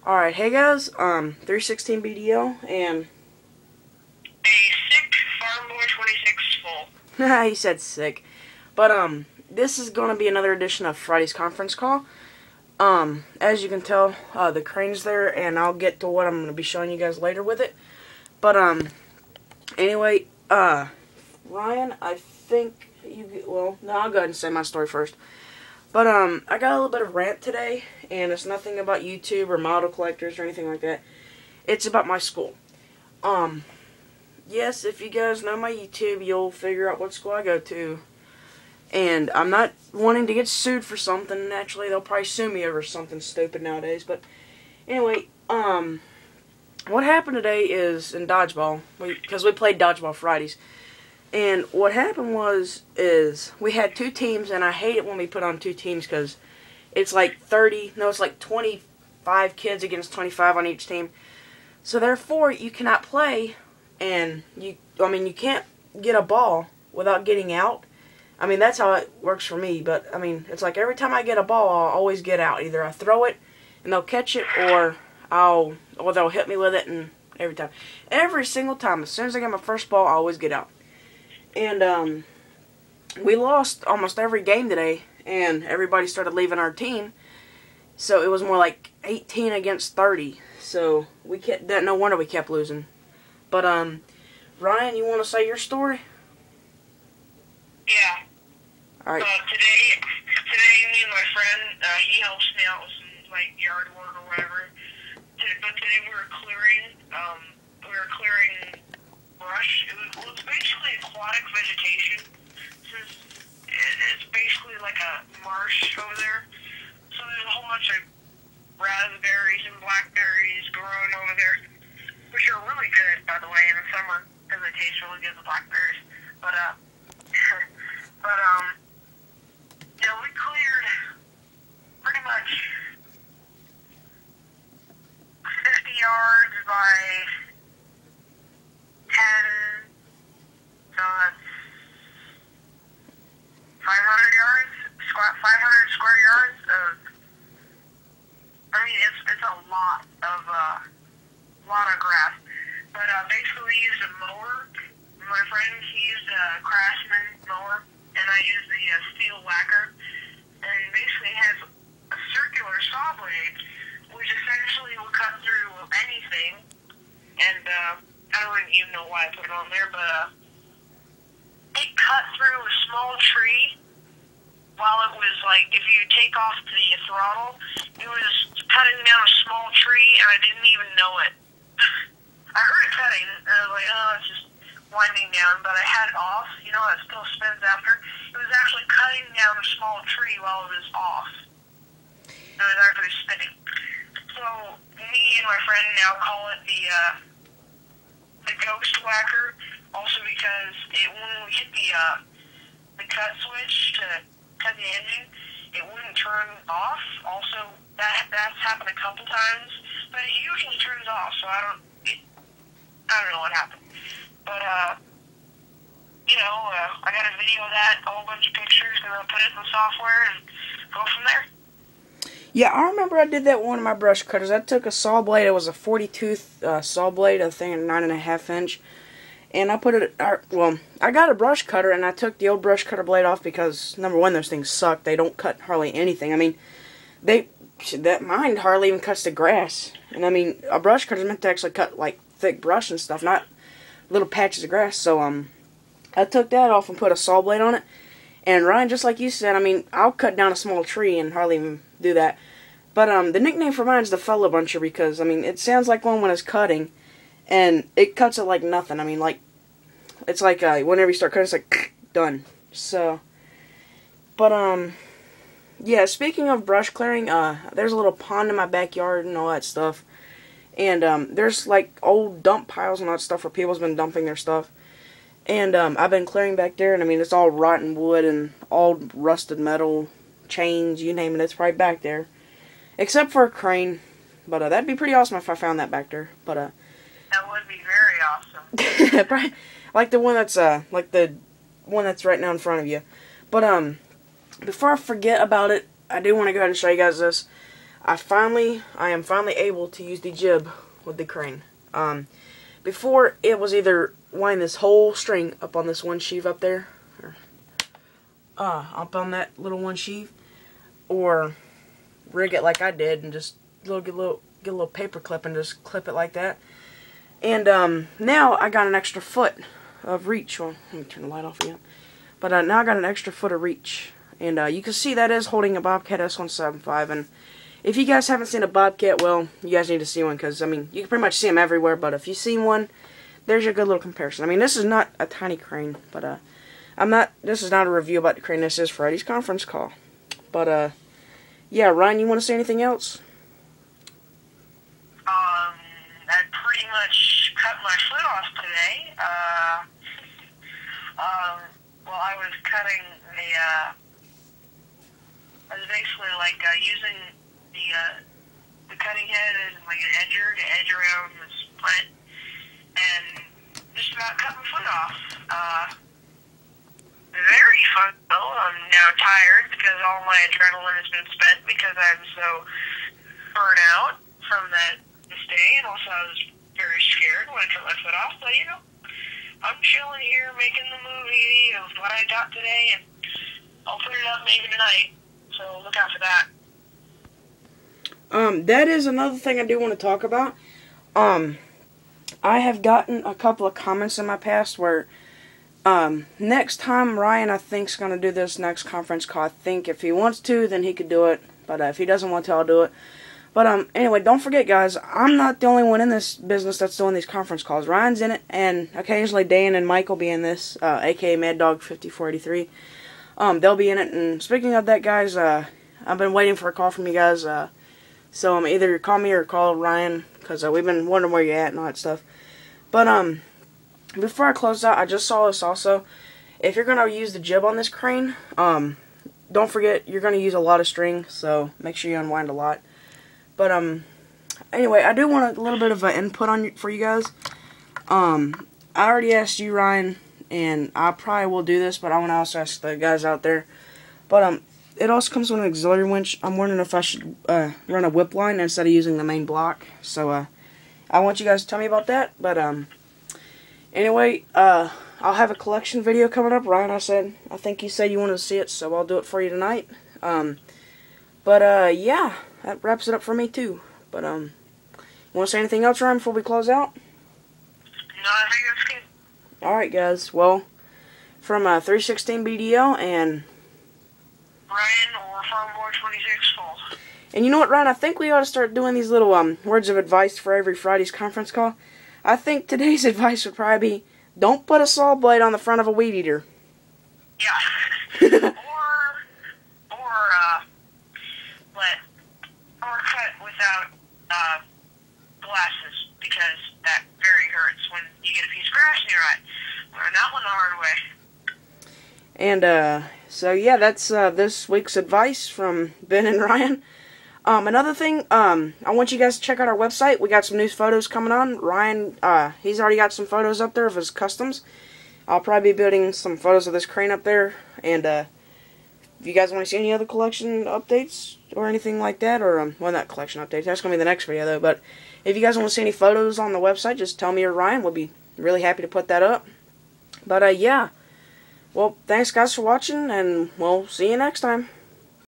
Alright, hey guys, 316 BDL, and... A sick Farm Boy 26 full. He said sick. But, this is gonna be another edition of Friday's conference call. As you can tell, the crane's there, and I'll get to what I'm gonna be showing you guys later with it. But, anyway, Ryan, I think well, no, I'll go ahead and say my story first. But, I got a little bit of rant today, and it's nothing about YouTube or model collectors or anything like that. It's about my school. Yes, if you guys know my YouTube, you'll figure out what school I go to. And I'm not wanting to get sued for something. Naturally, they'll probably sue me over something stupid nowadays. But, anyway, what happened today is in dodgeball, because we played dodgeball Fridays. And what happened is we had two teams, and I hate it when we put on two teams because it's like 25 kids against 25 on each team. So therefore, you cannot play, and you can't get a ball without getting out. I mean, that's how it works for me, but I mean, it's like every time I get a ball, I'll always get out. Either I throw it and they'll catch it, or they'll hit me with it, and every single time, as soon as I get my first ball, I always get out. And, we lost almost every game today, and everybody started leaving our team, so it was more like 18 against 30, so no wonder we kept losing. But, Ryan, you want to say your story? Yeah. Alright. Today, me and my friend, he helps me out with some, like, yard work or whatever, but today we were clearing brush. It was basically aquatic vegetation. It's basically like a marsh over there. So there's a whole bunch of raspberries and blackberries growing over there, which are really good, by the way, in the summer, because they taste really good, the blackberries. But, we cleared pretty much 50 yards by 10, so that's 500 yards, 500 square yards of, it's a lot of grass, but basically we used a mower. My friend, he used a Craftsman mower, and I used the steel whacker, and basically it has a circular saw blade, which essentially will cut through anything, and I don't even know why I put it on there, but it cut through a small tree while it was, like, if you take off the throttle, it was cutting down a small tree, and I didn't even know it. I heard it cutting, and I was like, oh, it's just winding down, but I had it off, it still spins after. It was actually cutting down a small tree while it was off. It was actually spinning. So, me and my friend now call it the ghost whacker, also because when we hit the cut switch to cut the engine, it wouldn't turn off. Also, that's happened a couple times, but it usually turns off, so I don't know what happened. But, I got a video of that, a whole bunch of pictures, and I'll put it in the software and go from there. Yeah, I remember I did that with one of my brush cutters. I took a saw blade. It was a 40-tooth saw blade, I think a 9.5 inch. And I put it, I got a brush cutter, and I took the old brush cutter blade off because, number one, those things suck. They don't cut hardly anything. I mean, mine hardly even cuts the grass. And I mean, a brush cutter is meant to actually cut, like, thick brush and stuff, not little patches of grass. So, I took that off and put a saw blade on it. And Ryan, just like you said, I mean, I'll cut down a small tree and hardly even do that. But, the nickname for mine is the Fellow Buncher because, I mean, it sounds like one when it's cutting, and it cuts it like nothing. I mean, like, it's like, whenever you start cutting, it's like, done. So, but, yeah, speaking of brush clearing, there's a little pond in my backyard and all that stuff. And, there's, like, old dump piles and all that stuff where people's been dumping their stuff. And, I've been clearing back there, and I mean, it's all rotten wood and all rusted metal, chains, you name it, it's right back there. Except for a crane. But, that'd be pretty awesome if I found that back there. But, that would be very awesome. Probably, like the one that's right now in front of you. But, before I forget about it, I do want to go ahead and show you guys this. I am finally able to use the jib with the crane. Before, it was either wind this whole string up on this one sheave up there, or, up on that little one sheave, or rig it like I did and just get a little paper clip and just clip it like that. And now I got an extra foot of reach. Well, let me turn the light off again. But now I got an extra foot of reach, and you can see that is holding a Bobcat S175. And if you guys haven't seen a Bobcat, well, you guys need to see one, because I mean, you can pretty much see them everywhere. But if you've seen one, there's your good little comparison. I mean, this is not a tiny crane, but this is not a review about the crane. This is Freddy's conference call. But yeah, Ryan, you want to say anything else? I pretty much cut my foot off today. Well, I was cutting I was basically like using the cutting head as like an edger to edge around the split, and just about cut my foot off. Very fun though. I'm now tired because all my adrenaline has been spent because I'm so burnt out from this day, and also I was very scared when I cut my foot off. But you know, I'm chilling here making the movie of what I got today, and I'll put it up maybe tonight. So look out for that. That is another thing I do want to talk about. I have gotten a couple of comments in my past where, next time Ryan, I think, is going to do this next conference call. I think if he wants to, then he could do it. But if he doesn't want to, I'll do it. But anyway, don't forget, guys, I'm not the only one in this business that's doing these conference calls. Ryan's in it, and occasionally Dan and Mike will be in this, aka Mad Dog 5483. They'll be in it. And speaking of that, guys, I've been waiting for a call from you guys. So either call me or call Ryan, because we've been wondering where you're at and all that stuff. But before I close out, I just saw this also. If you're gonna use the jib on this crane, don't forget you're gonna use a lot of string, so make sure you unwind a lot. But anyway, I do want a little bit of input for you guys. I already asked you, Ryan, and I probably will do this, but I want to also ask the guys out there. But it also comes with an auxiliary winch. I'm wondering if I should run a whip line instead of using the main block. So I want you guys to tell me about that. But anyway, I'll have a collection video coming up. Ryan, I think you said you wanted to see it, so I'll do it for you tonight. But yeah, that wraps it up for me too. But you want to say anything else, Ryan, before we close out? No, I think that's good. Alright, guys. Well, from 316 BDO and Ryan or Farmboy 26 Full. And you know what, Ryan? I think we ought to start doing these little words of advice for every Friday's conference call. I think today's advice would probably be, don't put a saw blade on the front of a weed eater. Yeah. or cut without glasses, because that very hurts when you get a piece of grass in your eye. Learn that one the hard way. And so yeah, that's this week's advice from Ben and Ryan. Another thing, I want you guys to check out our website. We got some new photos coming on. Ryan, he's already got some photos up there of his customs. I'll probably be building some photos of this crane up there. And if you guys want to see any other collection updates or anything like that, or well, not collection updates, that's going to be the next video though. But if you guys want to see any photos on the website, just tell me or Ryan. We'll be really happy to put that up. But yeah, well, thanks guys for watching, and we'll see you next time.